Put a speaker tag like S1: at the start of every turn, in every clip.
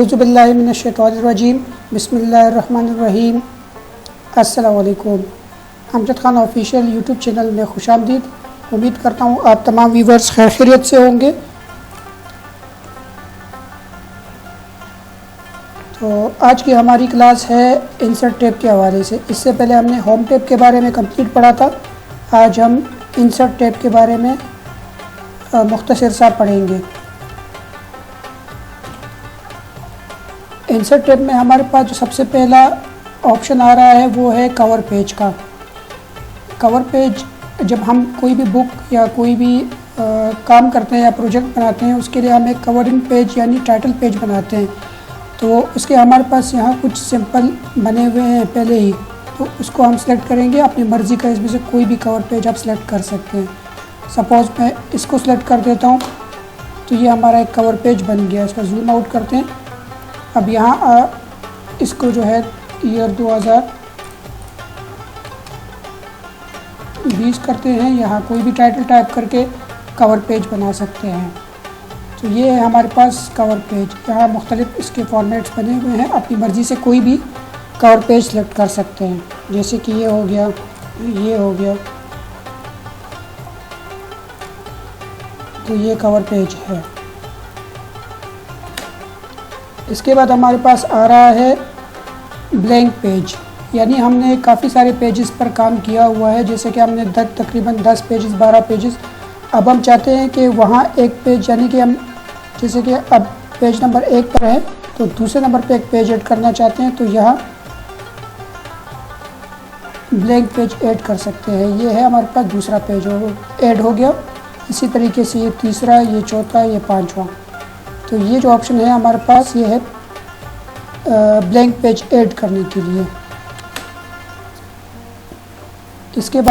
S1: औज़ुबिल्लाहि मिनश्शैतानिर्रजीम बिस्मिल्लाहिर्रहमानिर्रहीम। अस्सलामु अलैकुम। Amjad Khan official YouTube channel में खुशामदीद। उम्मीद करता हूँ आप तमाम व्यूवर्स खैरियत से होंगे। तो आज की हमारी क्लास है इंसर्ट टैब के हवाले से। इससे पहले हमने होम टैब के बारे में कंप्लीट पढ़ा था। आज हम इंसर्ट टैब के बारे में मुख्तसर सा पढ़ेंगे। इंसर्ट टैब में हमारे पास जो सबसे पहला ऑप्शन आ रहा है वो है कवर पेज का। कवर पेज जब हम कोई भी बुक या कोई भी काम करते हैं या प्रोजेक्ट बनाते हैं, उसके लिए हम एक कवरिंग पेज यानी टाइटल पेज बनाते हैं। तो उसके हमारे पास यहाँ कुछ सिंपल बने हुए हैं पहले ही, तो उसको हम सेलेक्ट करेंगे। अपनी मर्ज़ी का इसमें से कोई भी कवर पेज आप सेलेक्ट कर सकते हैं। सपोज़ मैं इसको सेलेक्ट कर देता हूँ, तो ये हमारा एक कवर पेज बन गया। इसका जूम आउट करते हैं। अब यहाँ इसको जो है ईयर 2020 करते हैं। यहाँ कोई भी टाइटल टाइप करके कवर पेज बना सकते हैं। तो ये है हमारे पास कवर पेज। यहाँ मुख्तलिफ इसके फॉर्मेट्स बने हुए हैं। अपनी मर्ज़ी से कोई भी कवर पेज सेलेक्ट कर सकते हैं, जैसे कि ये हो गया, ये हो गया। तो ये कवर पेज है। इसके बाद हमारे पास आ रहा है ब्लैंक पेज, यानी हमने काफ़ी सारे पेजेस पर काम किया हुआ है। जैसे कि हमने तकरीबन 10 पेजेस 12 पेजेस। अब हम चाहते हैं कि वहाँ एक पेज, यानी कि हम जैसे कि अब पेज नंबर 1 पर है तो दूसरे नंबर पे एक पेज ऐड करना चाहते हैं, तो यहाँ ब्लैंक पेज ऐड कर सकते हैं। ये है हमारे पास दूसरा पेज ऐड हो गया। इसी तरीके से ये तीसरा, ये चौथा, ये पांचवा। तो ये जो ऑप्शन है हमारे पास, ये है ब्लैंक पेज ऐड करने के लिए। इसके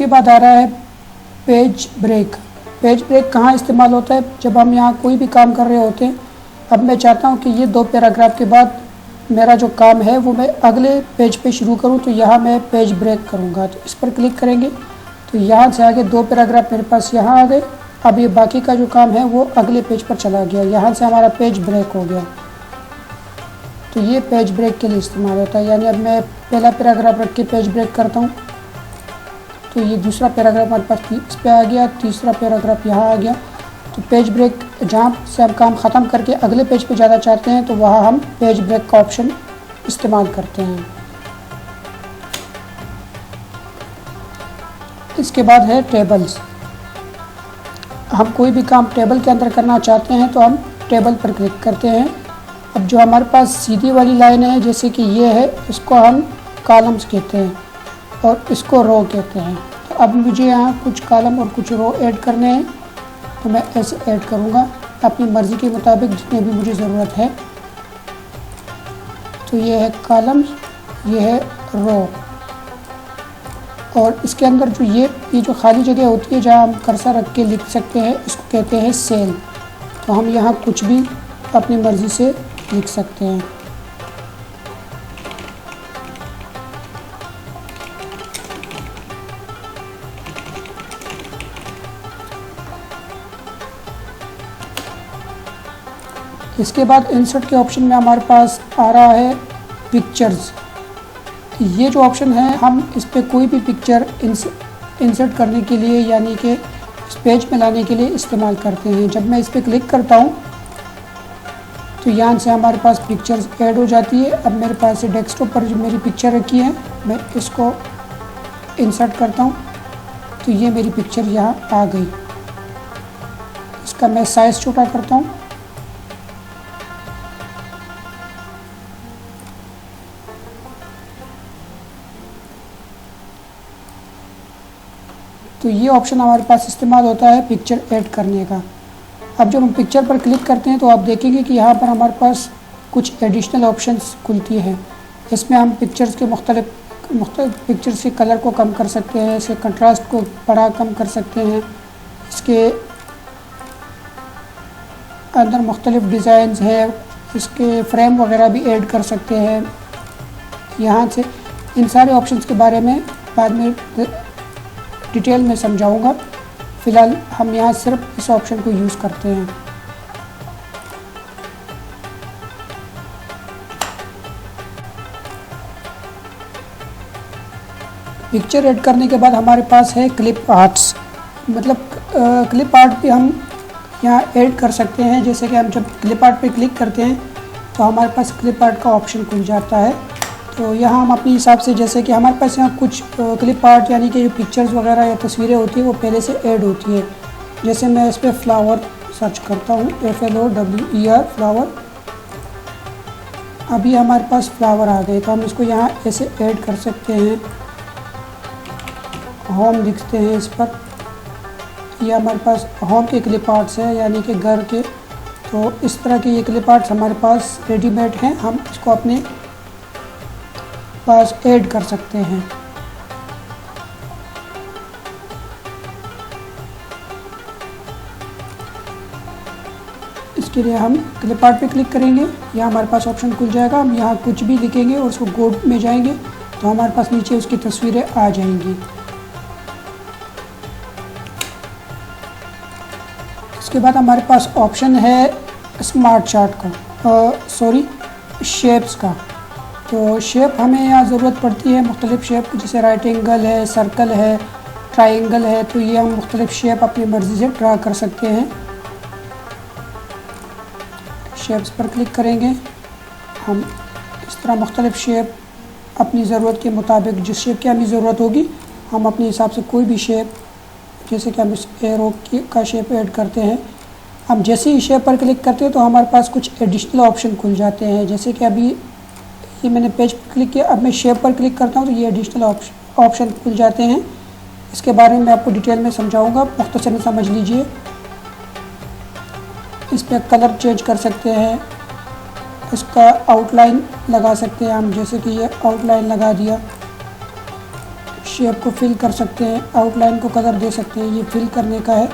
S1: बाद आ रहा है पेज ब्रेक। पेज ब्रेक कहाँ इस्तेमाल होता है? जब हम यहाँ कोई भी काम कर रहे होते हैं। अब मैं चाहता हूँ कि ये 2 पैराग्राफ के बाद मेरा जो काम है वो मैं अगले पेज पे शुरू करूँ, तो यहाँ मैं पेज ब्रेक करूँगा। तो इस पर क्लिक करेंगे तो यहाँ से आगे 2 पैराग्राफ मेरे पास यहाँ आ गए। अब ये बाकी का जो काम है वो अगले पेज पर चला गया। यहाँ से हमारा पेज ब्रेक हो गया। तो ये पेज ब्रेक के लिए इस्तेमाल होता है। यानी अब मैं पहला पैराग्राफ रख के पेज ब्रेक करता हूँ, तो ये दूसरा पैराग्राफ हमारे पास इस पर आ गया, तीसरा पैराग्राफ यहाँ आ गया। तो पेज ब्रेक जहाँ से हम काम ख़त्म करके अगले पेज पे जाना चाहते हैं, तो वहाँ हम पेज ब्रेक का ऑप्शन इस्तेमाल करते हैं। इसके बाद है टेबल्स। हम कोई भी काम टेबल के अंदर करना चाहते हैं तो हम टेबल पर क्लिक करते हैं। अब जो हमारे पास सीधी वाली लाइन है, जैसे कि ये है, इसको हम कॉलम्स कहते हैं और इसको रो कहते हैं। तो अब मुझे यहाँ कुछ कॉलम और कुछ रो ऐड करने हैं, तो मैं ऐसे ऐड करूँगा अपनी मर्ज़ी के मुताबिक जितने भी मुझे ज़रूरत है। तो ये है कॉलम्स, ये है रो। और इसके अंदर जो ये जो खाली जगह होती है जहाँ हम कर्सर रख के लिख सकते हैं, इसको कहते हैं सेल। तो हम यहाँ कुछ भी अपनी मर्ज़ी से लिख सकते हैं। इसके बाद इंसर्ट के ऑप्शन में हमारे पास आ रहा है पिक्चर्स। ये जो ऑप्शन है, हम इस पर कोई भी पिक्चर इंसर्ट करने के लिए, यानी कि इस पेज में लाने के लिए इस्तेमाल करते हैं। जब मैं इस पर क्लिक करता हूँ तो यहाँ से हमारे पास पिक्चर्स ऐड हो जाती है। अब मेरे पास डेस्कटॉप पर जो मेरी पिक्चर रखी है, मैं इसको इंसर्ट करता हूँ, तो ये मेरी पिक्चर यहाँ आ गई। इसका मैं साइज़ छोटा करता हूँ। तो ये ऑप्शन हमारे पास इस्तेमाल होता है पिक्चर ऐड करने का। अब जब हम पिक्चर पर क्लिक करते हैं तो आप देखेंगे कि यहाँ पर हमारे पास कुछ एडिशनल ऑप्शंस खुलती हैं। इसमें हम पिक्चर्स के मुख्तलिफ पिक्चर्स के कलर को कम कर सकते हैं, इसके कंट्रास्ट को बड़ा कम कर सकते हैं, इसके अंदर मुख्तलिफ डिज़ाइंस हैं, इसके फ्रेम वगैरह भी ऐड कर सकते हैं। यहाँ से इन सारे ऑप्शंस के बारे में बाद में डिटेल में समझाऊंगा। फ़िलहाल हम यहाँ सिर्फ इस ऑप्शन को यूज़ करते हैं। पिक्चर ऐड करने के बाद हमारे पास है क्लिप आर्ट्स, मतलब क्लिप आर्ट भी हम यहाँ ऐड कर सकते हैं। जैसे कि हम जब क्लिप आर्ट पे क्लिक करते हैं तो हमारे पास क्लिप आर्ट का ऑप्शन खुल जाता है। तो यहाँ हम अपने हिसाब से, जैसे कि हमारे पास यहाँ कुछ क्लिप आर्ट यानी कि जो पिक्चर्स वगैरह या तस्वीरें होती हैं वो पहले से ऐड होती है। जैसे मैं इस पर फ्लावर सर्च करता हूँ, FLOWER फ्लावर। अभी हमारे पास फ्लावर आ गए, तो हम इसको यहाँ ऐसे ऐड कर सकते हैं। होम दिखते हैं इस पर, ये हमारे पास होम के क्लिप आर्ट्स है यानी कि घर के। तो इस तरह के ये क्लिप आर्ट्स हमारे पास रेडीमेड हैं, हम इसको अपने पास ऐड कर सकते हैं। इसके लिए हम क्लिप आर्ट पे क्लिक करेंगे, यहाँ हमारे पास ऑप्शन खुल जाएगा। हम यहाँ कुछ भी लिखेंगे और उसको गो में जाएंगे तो हमारे पास नीचे उसकी तस्वीरें आ जाएंगी। इसके बाद हमारे पास ऑप्शन है स्मार्ट चार्ट का, शेप्स का। तो शेप हमें यहाँ ज़रूरत पड़ती है मुख्तलिफ़ शेप की, जैसे राइट एंगल है, सर्कल है, ट्रायंगल है। तो ये हम मुख्तलिफ़ शेप अपनी मर्ज़ी से ड्रा कर सकते हैं। शेप्स पर क्लिक करेंगे, हम इस तरह मुख्तलिफ़ शेप अपनी ज़रूरत के मुताबिक, जिस शेप की हमें ज़रूरत होगी हम अपने हिसाब से कोई भी शेप, जैसे कि हम इस एरो का शेप ऐड करते हैं। हम जैसे ही शेप पर क्लिक करते हैं तो हमारे पास कुछ एडिशनल ऑप्शन खुल जाते हैं। जैसे कि अभी ये मैंने पेज पर क्लिक किया, अब मैं शेप पर क्लिक करता हूँ तो ये एडिशनल ऑप्शन खुल जाते हैं। इसके बारे में आपको डिटेल में समझाऊंगा, मुख्तसर समझ लीजिए। इस पर कलर चेंज कर सकते हैं, इसका आउटलाइन लगा सकते हैं हम, जैसे कि ये आउटलाइन लगा दिया। शेप को फिल कर सकते हैं, आउटलाइन को कलर दे सकते हैं, ये फिल करने का है।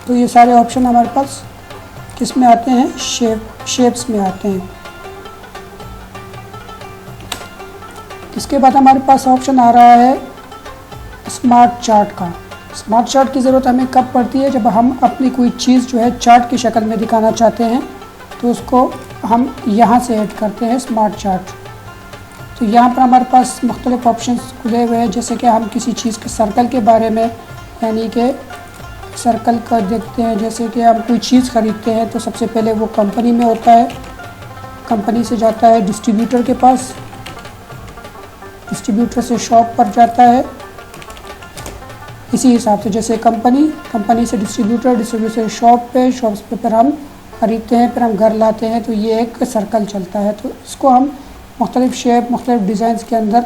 S1: तो ये सारे ऑप्शन हमारे पास किस में आते हैं, शेप्स में आते हैं। इसके बाद हमारे पास ऑप्शन आ रहा है स्मार्ट चार्ट का। स्मार्ट चार्ट की ज़रूरत हमें कब पड़ती है, जब हम अपनी कोई चीज़ जो है चार्ट की शक्ल में दिखाना चाहते हैं, तो उसको हम यहाँ से ऐड करते हैं स्मार्ट चार्ट। तो यहाँ पर हमारे पास मुख्तलिफ़ ऑप्शंस खुले हुए हैं, जैसे कि हम किसी चीज़ के सर्कल के बारे में, यानी कि सर्कल का देखते हैं। जैसे कि हम कोई चीज़ ख़रीदते हैं तो सबसे पहले वो कंपनी में होता है, कंपनी से जाता है डिस्ट्रीब्यूटर के पास, डिस्ट्रीब्यूटर से शॉप पर जाता है। इसी हिसाब से जैसे कंपनी से डिस्ट्रीब्यूटर से शॉप पे, शॉप पे फिर हम ख़रीदते हैं, फिर हम घर लाते हैं। तो ये एक सर्कल चलता है। तो इसको हम मुख्तलिफ़ शेप, मुख्तलिफ़ डिज़ाइंस के अंदर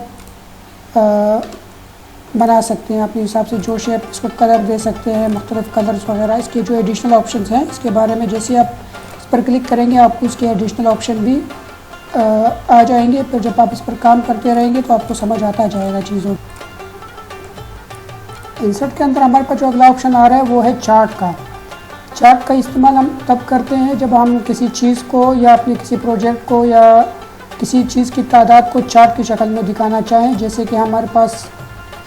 S1: बना सकते हैं अपने हिसाब से। जो शेप, इसको कलर दे सकते हैं, मुख्तलिफ़ कलर्स वगैरह। इसके जो एडिशनल ऑप्शंस हैं इसके बारे में जैसे आप इस पर क्लिक करेंगे आपको इसके एडिशनल ऑप्शन भी आ जाएंगे। फिर जब आप इस पर काम करते रहेंगे तो आपको समझ आता जाएगा चीज़ों। इंसर्ट के अंदर हमारे पास जो अगला ऑप्शन आ रहा है वो है चार्ट का। चार्ट का इस्तेमाल हम तब करते हैं जब हम किसी चीज़ को या अपने किसी प्रोजेक्ट को या किसी चीज़ की तादाद को चार्ट की शक्ल में दिखाना चाहें। जैसे कि हमारे पास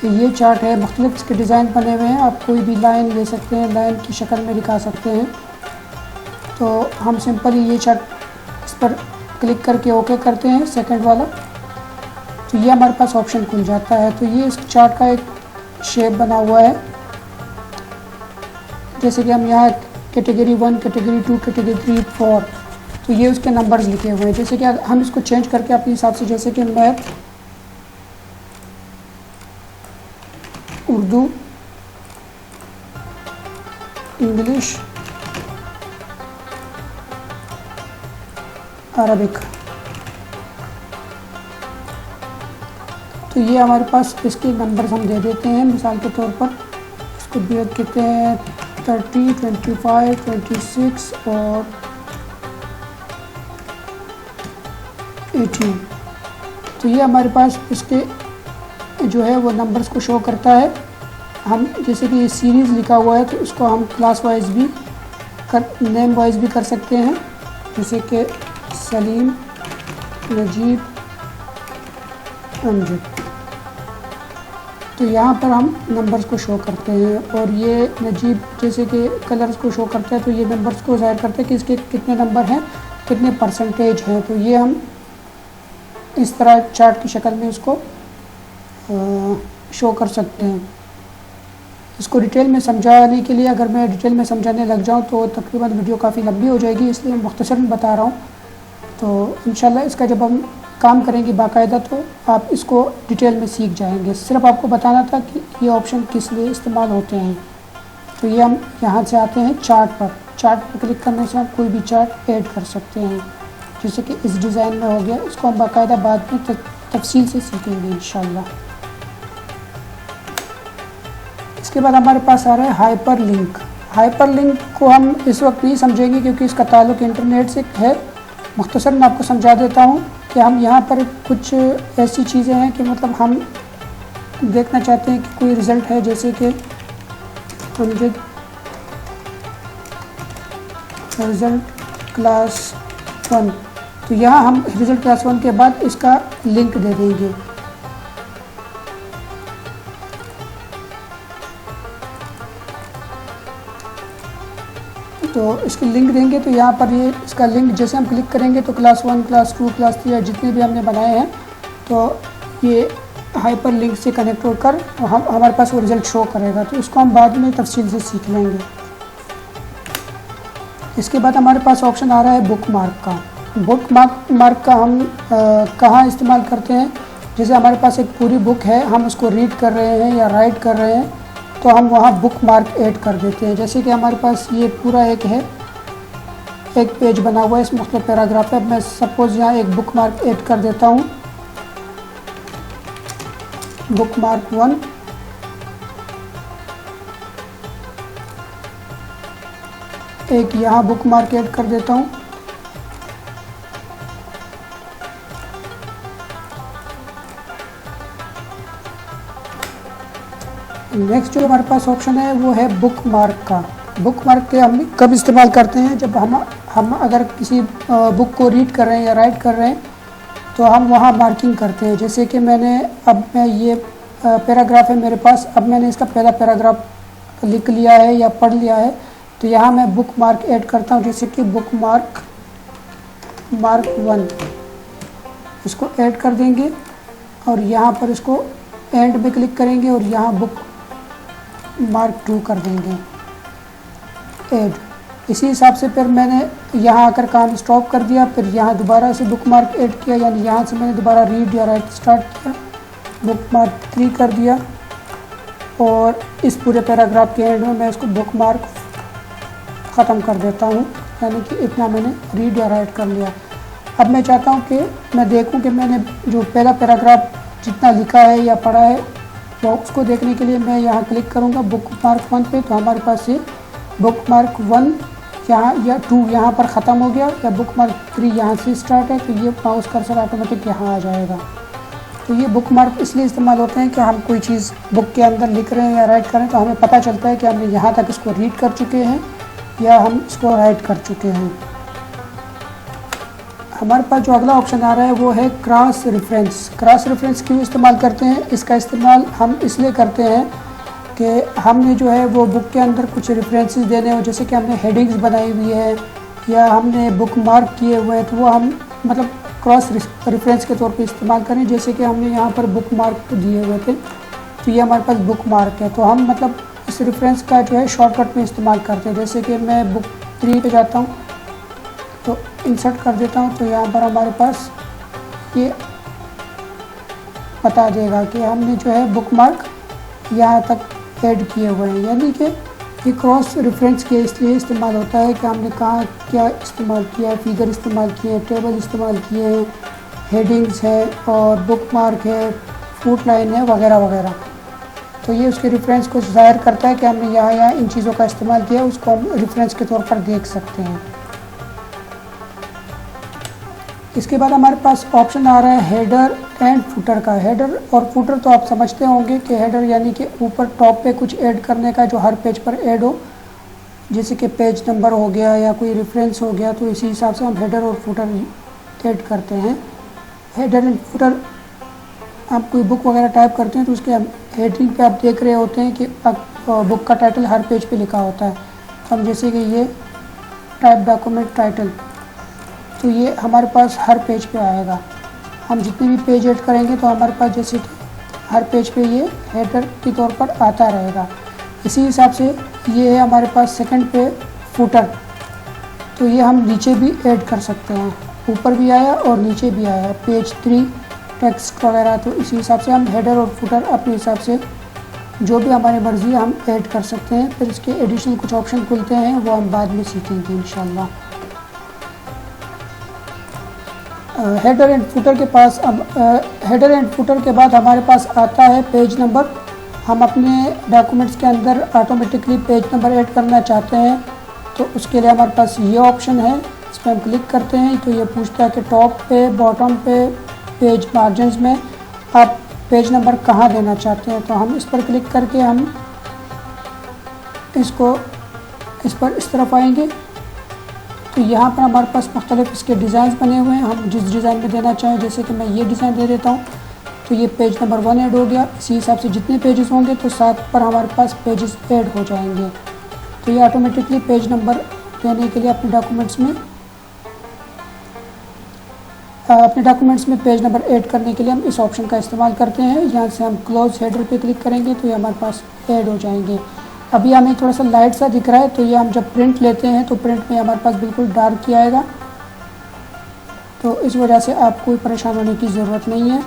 S1: ये चार्ट है, मुख्तलिफ़ इसके डिज़ाइन बने हुए हैं, आप कोई भी लाइन ले सकते हैं, लाइन की शक्ल में दिखा सकते हैं। तो हम सिंपली ये चार्ट इस पर क्लिक करके ओके करते हैं, सेकंड वाला, तो ये हमारे पास ऑप्शन खुल जाता है। तो ये इस चार्ट का एक शेप बना हुआ है। जैसे कि हम यहाँ कैटेगरी 1, कैटेगरी 2, कैटेगरी 3, 4, तो ये उसके नंबर्स लिखे हुए हैं। जैसे कि हम इसको चेंज करके अपने हिसाब से, जैसे कि मैथ, उर्दू, इंग्लिश, अरबिक, तो ये हमारे पास इसके नंबर्स हम दे देते हैं। मिसाल के तौर पर इसको भी कहते हैं 30, 25, 26 और 18। तो ये हमारे पास इसके जो है वो नंबर्स को शो करता है। हम जैसे कि ये सीरीज़ लिखा हुआ है तो इसको हम क्लास वाइज भी नेम वाइज भी कर सकते हैं। जैसे कि सलीम, नजीब, अमजद, तो यहाँ पर हम नंबर्स को शो करते हैं। और ये नजीब जैसे कि कलर्स को शो करता है, तो ये नंबर्स को ज़ाहिर करते हैं कि इसके कितने नंबर हैं, कितने परसेंटेज हैं। तो ये हम इस तरह चार्ट की शक्ल में उसको शो कर सकते हैं। इसको डिटेल में समझाने के लिए अगर मैं डिटेल में समझाने लग जाऊं तो तकरीबन वीडियो काफ़ी लंबी हो जाएगी, इसलिए मुख्तसरन बता रहा हूं। तो इंशाल्लाह इसका जब हम काम करेंगे बाकायदा तो आप इसको डिटेल में सीख जाएंगे। सिर्फ आपको बताना था कि ये ऑप्शन किस लिए इस्तेमाल होते हैं। तो ये हम यहाँ से आते हैं चार्ट पर। चार्ट पर क्लिक करने से हम कोई भी चार्ट ऐड कर सकते हैं, जैसे कि इस डिज़ाइन में हो गया। इसको हम बाकायदा बाद में तफसील से सीखेंगे इंशाल्लाह। इसके बाद हमारे पास आ रहा है हाइपर लिंक। हाइपर लिंक को हम इस वक्त नहीं समझेंगे क्योंकि इसका ताल्लुक इंटरनेट से है। मुख्तसर मैं आपको समझा देता हूँ कि हम यहाँ पर कुछ ऐसी चीज़ें हैं कि मतलब हम देखना चाहते हैं कि कोई रिज़ल्ट है, जैसे कि 100 रिज़ल्ट क्लास 1। तो यहाँ हम रिज़ल्ट क्लास 1 के बाद इसका लिंक दे देंगे। तो इसकी लिंक देंगे तो यहाँ पर ये इसका लिंक जैसे हम क्लिक करेंगे तो क्लास 1, क्लास 2, क्लास 3 जितने भी हमने बनाए हैं तो ये हाइपर लिंक से कनेक्ट होकर हमारे पास वो रिज़ल्ट शो करेगा। तो इसको हम बाद में तफसील से सीख लेंगे। इसके बाद हमारे पास ऑप्शन आ रहा है बुक मार्क का। बुक मार्क का हम कहाँ इस्तेमाल करते हैं, जैसे हमारे पास एक पूरी बुक है, हम उसको रीड कर रहे हैं या राइट कर रहे हैं तो हम वहाँ बुक मार्क ऐड कर देते हैं। जैसे कि हमारे पास ये पूरा एक पेज बना हुआ है, इस मुख्तलिफ पैराग्राफ पे मैं सपोज़ यहाँ एक बुक मार्क ऐड कर देता हूँ, बुक मार्क 1। एक यहाँ बुक मार्क ऐड कर देता हूँ। नेक्स्ट जो हमारे पास ऑप्शन है वो है बुक मार्क का। बुक मार्क के हम कब इस्तेमाल करते हैं, जब हम अगर किसी बुक को रीड कर रहे हैं या राइट कर रहे हैं तो हम वहाँ मार्किंग करते हैं। जैसे कि मैं ये पैराग्राफ है मेरे पास, अब मैंने इसका पहला पैराग्राफ लिख लिया है या पढ़ लिया है तो यहाँ मैं बुक मार्क ऐड करता हूँ, जैसे कि बुक मार्क 1 इसको ऐड कर देंगे और यहाँ पर इसको एंड में क्लिक करेंगे और यहाँ बुक मार्क 2 कर देंगे ऐड। इसी हिसाब से फिर मैंने यहाँ आकर काम स्टॉप कर दिया, फिर यहाँ दोबारा से बुक मार्क ऐड किया, यानी यहाँ से मैंने दोबारा रीड या राइट स्टार्ट किया, बुक मार्क 3 कर दिया और इस पूरे पैराग्राफ के एंड में मैं इसको बुक मार्क ख़त्म कर देता हूँ, यानी कि इतना मैंने रीड या राइट कर लिया। अब मैं चाहता हूँ कि मैं देखूँ कि मैंने जो पहला पैराग्राफ जितना लिखा है या पढ़ा है तो उसको देखने के लिए मैं यहाँ क्लिक करूँगा बुक मार्क 1 पे, तो हमारे पास ये बुक मार्क 1 यहाँ या 2 यहाँ पर ख़त्म हो गया, या बुक मार्क 3 यहाँ से स्टार्ट है तो ये माउस कर्सर ऑटोमेटिक यहाँ आ जाएगा। तो ये बुक मार्क इसलिए इस्तेमाल होते हैं कि हम कोई चीज़ बुक के अंदर लिख रहे हैं या राइट कर रहे हैं तो हमें पता चलता है कि हमने यहाँ तक इसको रीड कर चुके हैं या हम इसको राइट कर चुके हैं। हमारे पास जो अगला ऑप्शन आ रहा है वो है क्रॉस रेफरेंस। क्रॉस रेफरेंस क्यों इस्तेमाल करते हैं, इसका इस्तेमाल हम इसलिए करते हैं कि हमने जो है वो बुक के अंदर कुछ रेफरेंसेस देने हो, जैसे कि हमने हेडिंग्स बनाई हुई है या हमने बुक मार्क किए हुए हैं तो वो हम मतलब क्रॉस रेफरेंस के तौर पे इस्तेमाल करें। जैसे कि हमने यहाँ पर बुक मार्क दिए हुए थे तो ये हमारे पास बुक मार्क है, तो हम मतलब इस रेफरेंस का जो है शॉर्टकट में इस्तेमाल करते हैं। जैसे कि मैं बुक 3 पे जाता हूँ तो इंसर्ट कर देता हूँ, तो यहाँ पर हमारे पास ये बता देगा कि हमने जो है बुक मार्क यहाँ तक ऐड किए हुए हैं। यानी कि ये क्रॉस रेफरेंस के इसलिए इस्तेमाल होता है कि हमने कहाँ क्या इस्तेमाल किया है, फिगर इस्तेमाल किए हैं, टेबल इस्तेमाल किए हैं, हेडिंग्स है और बुक मार्क है, फुट लाइन है वगैरह वगैरह। तो ये उसके रेफरेंस को ज़ाहिर करता है कि हमने यहाँ इन चीज़ों का इस्तेमाल किया, उसको हम रेफरेंस के तौर पर देख सकते हैं। इसके बाद हमारे पास ऑप्शन आ रहा है हेडर एंड फुटर का। हेडर और फुटर तो आप समझते होंगे कि हेडर यानी कि ऊपर टॉप पे कुछ ऐड करने का जो हर पेज पर ऐड हो, जैसे कि पेज नंबर हो गया या कोई रेफरेंस हो गया, तो इसी हिसाब से हम हेडर और फुटर ऐड करते हैं। हेडर एंड फुटर आप कोई बुक वगैरह टाइप करते हैं तो उसके हेडिंग पे आप देख रहे होते हैं कि बुक का टाइटल हर पेज पे लिखा होता है। हम जैसे कि ये टाइप डॉक्यूमेंट टाइटल, तो ये हमारे पास हर पेज पे आएगा। हम जितने भी पेज ऐड करेंगे तो हमारे पास जैसे कि हर पेज पे ये हेडर के तौर पर आता रहेगा। इसी हिसाब से ये है हमारे पास सेकंड पे फुटर, तो ये हम नीचे भी ऐड कर सकते हैं, ऊपर भी आया और नीचे भी आया, पेज 3 टेक्स्ट वगैरह। तो इसी हिसाब से हम हेडर और फुटर अपने हिसाब से जो भी हमारी मर्ज़ी है हम ऐड कर सकते हैं। फिर इसके एडिशनल कुछ ऑप्शन खुलते हैं, वो हम बाद में सीखेंगे इंशाल्लाह। हेडर एंड फुटर के पास अब हेडर एंड फुटर के बाद हमारे पास आता है पेज नंबर। हम अपने डॉक्यूमेंट्स के अंदर ऑटोमेटिकली पेज नंबर ऐड करना चाहते हैं, तो उसके लिए हमारे पास ये ऑप्शन है। इस पर हम क्लिक करते हैं तो ये पूछता है कि टॉप पे, बॉटम पे, पेज मार्जिन्स में आप पेज नंबर कहाँ देना चाहते हैं। तो हम इस पर क्लिक करके हम इस पर इस तरफ आएंगे, तो यहाँ पर हमारे पास मुख्तलिफ इसके डिज़ाइन बने हुए हैं। हम जिस डिज़ाइन में देना चाहें, जैसे कि मैं ये डिज़ाइन दे देता हूँ, तो ये पेज नंबर 1 ऐड हो गया। इसी हिसाब से जितने पेजेस होंगे तो 7 पर हमारे पास पेजेस ऐड हो जाएंगे। तो ये ऑटोमेटिकली पेज नंबर देने के लिए अपने डॉक्यूमेंट्स में पेज नंबर ऐड करने के लिए हम इस ऑप्शन का इस्तेमाल करते हैं। यहाँ से हम क्लोज हेडर पे क्लिक करेंगे तो ये हमारे पास ऐड हो जाएंगे। अभी हमें थोड़ा सा लाइट सा दिख रहा है, तो ये हम जब प्रिंट लेते हैं तो प्रिंट में हमारे पास बिल्कुल डार्क ही आएगा, तो इस वजह से आपको कोई परेशान होने की ज़रूरत नहीं है।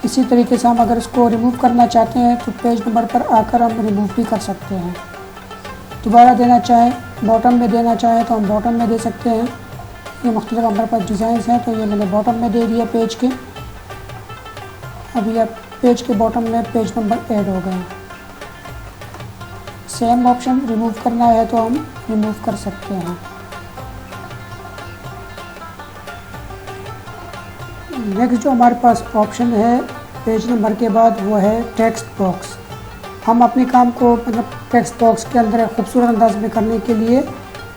S1: इसी तरीके से हम अगर इसको रिमूव करना चाहते हैं तो पेज नंबर पर आकर हम रिमूव भी कर सकते हैं। दोबारा देना चाहें, बॉटम में देना चाहें तो हम बॉटम में दे सकते हैं। ये मुख्तलिफ हमारे पास डिज़ाइन हैं, तो ये मैंने बॉटम में दे दिया पेज के। अभी आप पेज के बॉटम में पेज नंबर ऐड हो गए। सेम ऑप्शन, रिमूव करना है तो हम रिमूव कर सकते हैं। नेक्स्ट जो हमारे पास ऑप्शन है पेज नंबर के बाद, वो है टेक्स्ट बॉक्स। हम अपने काम को मतलब टेक्स्ट बॉक्स के अंदर खूबसूरत अंदाज में करने के लिए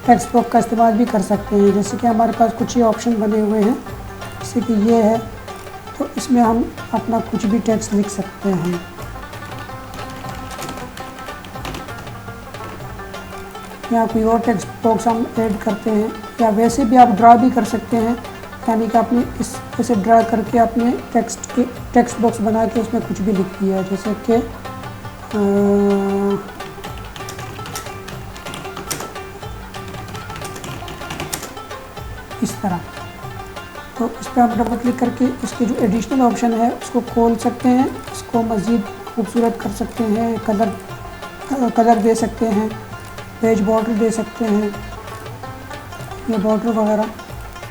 S1: टेक्स्ट बॉक्स का इस्तेमाल भी कर सकते हैं। जैसे कि हमारे पास कुछ ये ऑप्शन बने हुए हैं, जैसे कि ये है, तो इसमें हम अपना कुछ भी टेक्स्ट लिख सकते हैं। या कोई और टेक्स्ट बॉक्स हम ऐड करते हैं, या वैसे भी आप ड्रा भी कर सकते हैं, यानी कि आपने इस ऐसे ड्रा करके अपने टेक्स्ट बॉक्स बना के उसमें कुछ भी लिख दिया, जैसे कि इस तरह। तो इस पर आप डबल क्लिक करके इसके जो एडिशनल ऑप्शन है उसको खोल सकते हैं, इसको मज़ीद खूबसूरत कर सकते हैं, कलर दे सकते हैं, पेज बॉर्डर दे सकते हैं, ये बॉर्डर वगैरह।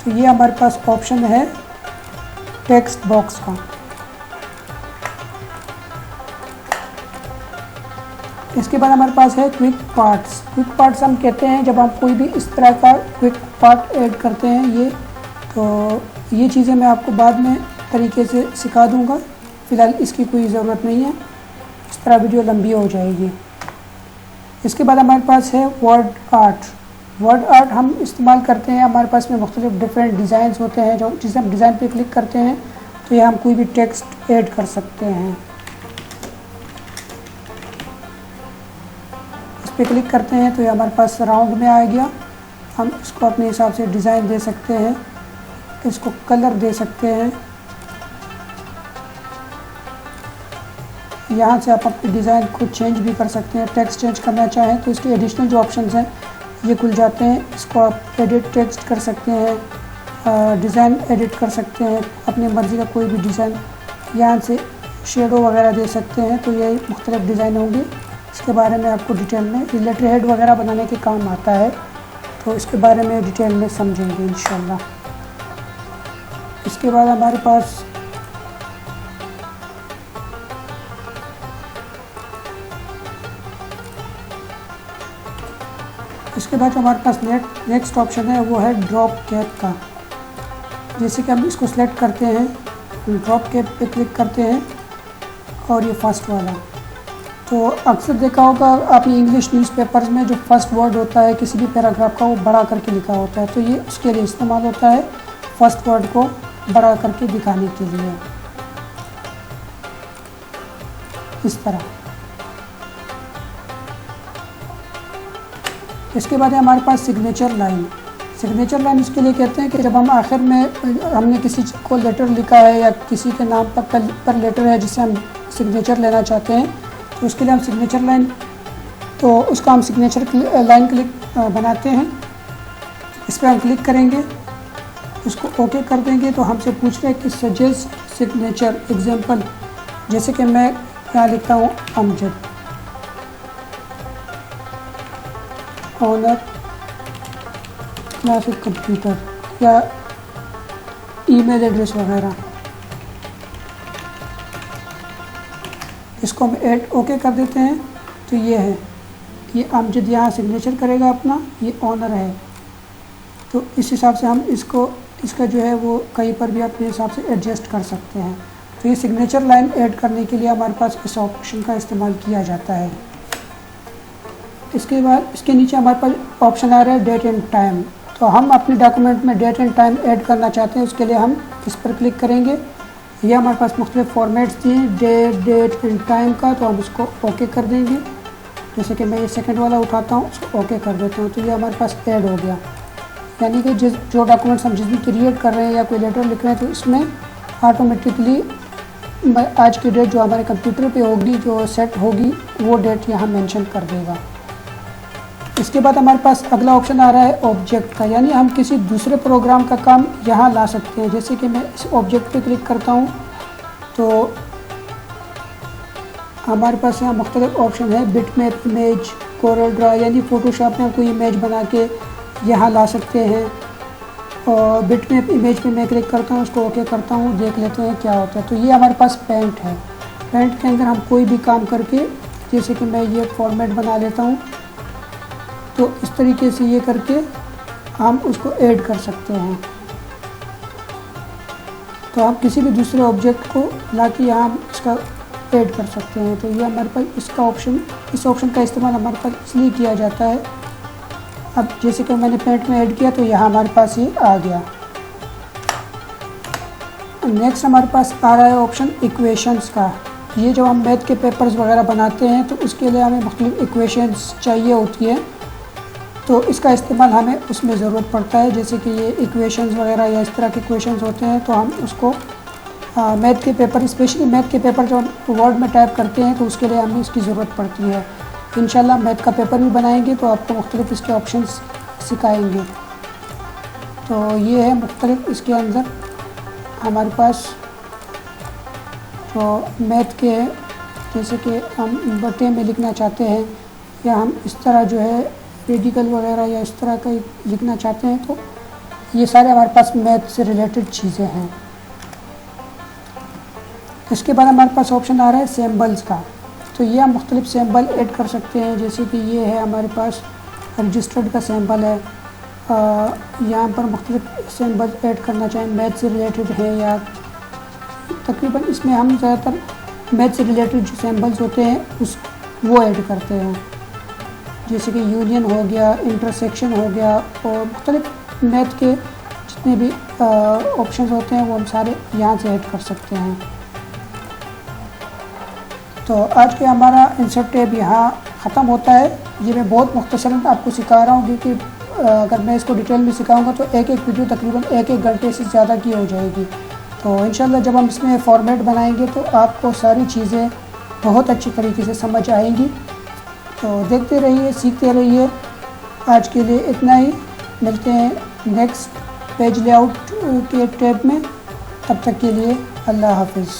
S1: तो ये हमारे पास ऑप्शन है टेक्स्ट बॉक्स का। इसके बाद हमारे पास है क्विक पार्ट्स। क्विक पार्ट्स हम कहते हैं जब हम कोई भी इस तरह का क्विक पार्ट ऐड करते हैं। ये चीज़ें मैं आपको बाद में तरीके से सिखा दूंगा, फ़िलहाल इसकी कोई ज़रूरत नहीं है, इस तरह वीडियो लंबी हो जाएगी। इसके बाद हमारे पास है वर्ड आर्ट। वर्ड आर्ट हम इस्तेमाल करते हैं, हमारे पास में मुख्तलिफ डिफरेंट डिज़ाइंस होते हैं, जो जिसे हम डिज़ाइन पे क्लिक करते हैं तो ये हम कोई भी टेक्स्ट ऐड कर सकते हैं। इस पर क्लिक करते हैं तो ये हमारे पास राउंड में आ गया। हम इसको अपने हिसाब से डिज़ाइन दे सकते हैं, इसको कलर दे सकते हैं। यहाँ से आप अपने डिज़ाइन को चेंज भी कर सकते हैं। टेक्स्ट चेंज करना चाहें तो इसके एडिशनल जो ऑप्शंस हैं ये खुल जाते हैं। इसको आप एडिट टेक्स्ट कर सकते हैं, डिज़ाइन एडिट कर सकते हैं, अपनी मर्ज़ी का कोई भी डिज़ाइन, यहाँ से शेडो वगैरह दे सकते हैं। तो ये मुख्तलिफ डिज़ाइन होंगे, इसके बारे में आपको डिटेल में लेटर हेड वगैरह बनाने के काम आता है, तो इसके बारे में डिटेल में समझेंगे इंशाल्लाह। इसके बाद हमारे पास जो हमारे पास नेक्स्ट ऑप्शन है वो है ड्रॉप कैप का। जैसे कि हम इसको सिलेक्ट करते हैं, ड्रॉप कैप पे क्लिक करते हैं और ये फर्स्ट वाला। तो अक्सर देखा होगा आपने इंग्लिश न्यूज़पेपर्स में जो फर्स्ट वर्ड होता है किसी भी पैराग्राफ का, वो बड़ा करके लिखा होता है, तो ये उसके लिए इस्तेमाल होता है, फर्स्ट वर्ड को बड़ा करके दिखाने के लिए, इस तरह। इसके बाद है हमारे पास सिग्नेचर लाइन। सिग्नेचर लाइन इसके लिए कहते हैं कि जब हम आखिर में हमने किसी को लेटर लिखा है या किसी के नाम पर लेटर है जिससे हम सिग्नेचर लेना चाहते हैं, तो उसके लिए हम सिग्नेचर लाइन, तो उसका हम सिग्नेचर लाइन क्लिक बनाते हैं। इस पर हम क्लिक करेंगे, उसको ओके कर देंगे। तो हमसे पूछ रहे हैं कि सजेस्ट सिग्नेचर एग्जाम्पल, जैसे कि मैं यहाँ लिखता हूँ अमजद, ऑनर क्लासिक कंप्यूटर, या ईमेल एड्रेस वगैरह। इसको हम ऐड ओके कर देते हैं। तो ये है, ये अमजद यहाँ सिग्नेचर करेगा अपना, ये ऑनर है। तो इस हिसाब से हम इसका जो है वो कहीं पर भी अपने हिसाब से एडजस्ट कर सकते हैं। तो ये सिग्नेचर लाइन ऐड करने के लिए हमारे पास इस ऑप्शन का इस्तेमाल किया जाता है। इसके बाद इसके नीचे हमारे पास ऑप्शन आ रहा है डेट एंड टाइम। तो हम अपने डॉक्यूमेंट में डेट एंड टाइम ऐड करना चाहते हैं, उसके लिए हम इस पर क्लिक करेंगे। ये हमारे पास मुख्तलिफ फॉर्मेट्स दिए हैं डेट एंड टाइम का, तो हम इसको ओके कर देंगे। जैसे कि मैं ये सेकंड वाला उठाता हूँ, उसको ओके कर देता हूँ। तो ये हमारे पास ऐड हो गया, यानी कि जो डॉक्यूमेंट्स हम जिस भी क्रिएट कर रहे हैं या कोई लेटर लिख रहे हैं, तो इसमें ऑटोमेटिकली आज की डेट जो हमारे कंप्यूटर पे होगी, जो सेट होगी, वो डेट यहाँ मेंशन कर देगा। इसके बाद हमारे पास अगला ऑप्शन आ रहा है ऑब्जेक्ट का, यानी हम किसी दूसरे प्रोग्राम का काम यहाँ ला सकते हैं। जैसे कि मैं इस ऑब्जेक्ट पे क्लिक करता हूँ, तो हमारे पास यहाँ मुख्तलिफ ऑप्शन है, बिटमैप इमेज, कोरल ड्रा, यानी फ़ोटोशॉप में कोई इमेज बना के यहाँ ला सकते हैं। और बिटमैप इमेज पे मैं क्लिक करता हूँ, उसको ओके करता हूँ, देख लेते हैं क्या होता है। तो ये हमारे पास पेंट है। पेंट के अंदर हम कोई भी काम करके, जैसे कि मैं ये फॉर्मेट बना लेता हूँ, तो इस तरीके से ये करके हम उसको ऐड कर सकते हैं। तो हम किसी भी दूसरे ऑब्जेक्ट को लाके यहाँ हम इसका ऐड कर सकते हैं। तो ये हमारे पास इस ऑप्शन का इस्तेमाल हमारे पास इसलिए किया जाता है। अब जैसे कि मैंने पेंट में ऐड किया, तो यहाँ हमारे पास ये आ गया। नेक्स्ट हमारे पास आ रहा है ऑप्शन इक्वेशंस का। ये जो हम मैथ के पेपर्स वगैरह बनाते हैं, तो उसके लिए हमें मुख्तलिफ इक्वेशंस चाहिए होती है, तो इसका इस्तेमाल हमें उसमें ज़रूरत पड़ता है। जैसे कि ये इक्वेशंस वगैरह या इस तरह के क्वेश्चंस होते हैं, तो हम उसको मैथ के पेपर, स्पेशली मैथ के पेपर जो हम वर्ड में टाइप करते हैं, तो उसके लिए हमें इसकी ज़रूरत पड़ती है। इंशाल्लाह मैथ का पेपर भी बनाएंगे तो आपको मुख्तलिफ इसके ऑप्शंस सिखाएंगे। तो ये है मुख्तलिफ इसके अंदर हमारे पास तो मैथ के, जैसे कि हम बटे में लिखना चाहते हैं, या हम इस तरह जो है रेडिकल वगैरह या इस तरह का लिखना चाहते हैं, तो ये सारे हमारे पास मैथ से रिलेटेड चीज़ें हैं। इसके बाद हमारे पास ऑप्शन आ रहा है सिंबल्स का। तो ये हम मुख्तलिफ सिंबल ऐड कर सकते हैं। जैसे कि ये है हमारे पास रजिस्टर्ड का सिंबल है, यहाँ पर मुख्तलिफ सिंबल ऐड करना चाहें, मैथ से रिलेटेड है, या तकरीबन इसमें हम ज़्यादातर मैथ से रिलेटेड जो सिंबल्स होते हैं वो ऐड करते हैं। जैसे कि यूनियन हो गया, इंटरसेक्शन हो गया, और मुख्तलिफ मैथ के जितने भी ऑप्शंस होते हैं वो हम सारे यहाँ से ऐड कर सकते हैं। तो आज के हमारा इंसर्ट टैब यहाँ ख़त्म होता है। ये मैं बहुत मुख्तसरन आपको सिखा रहा हूँ, क्योंकि अगर मैं इसको डिटेल में सिखाऊंगा तो एक वीडियो तकरीबन एक घंटे से ज़्यादा की हो जाएगी। तो इंशाल्लाह जब हम इसमें फॉर्मेट बनाएंगे तो आपको सारी चीज़ें बहुत अच्छी तरीके से समझ आएंगी। तो देखते रहिए, सीखते रहिए। आज के लिए इतना ही, मिलते हैं नेक्स्ट पेज लेआउट के टैब में। तब तक के लिए अल्लाह हाफिज़।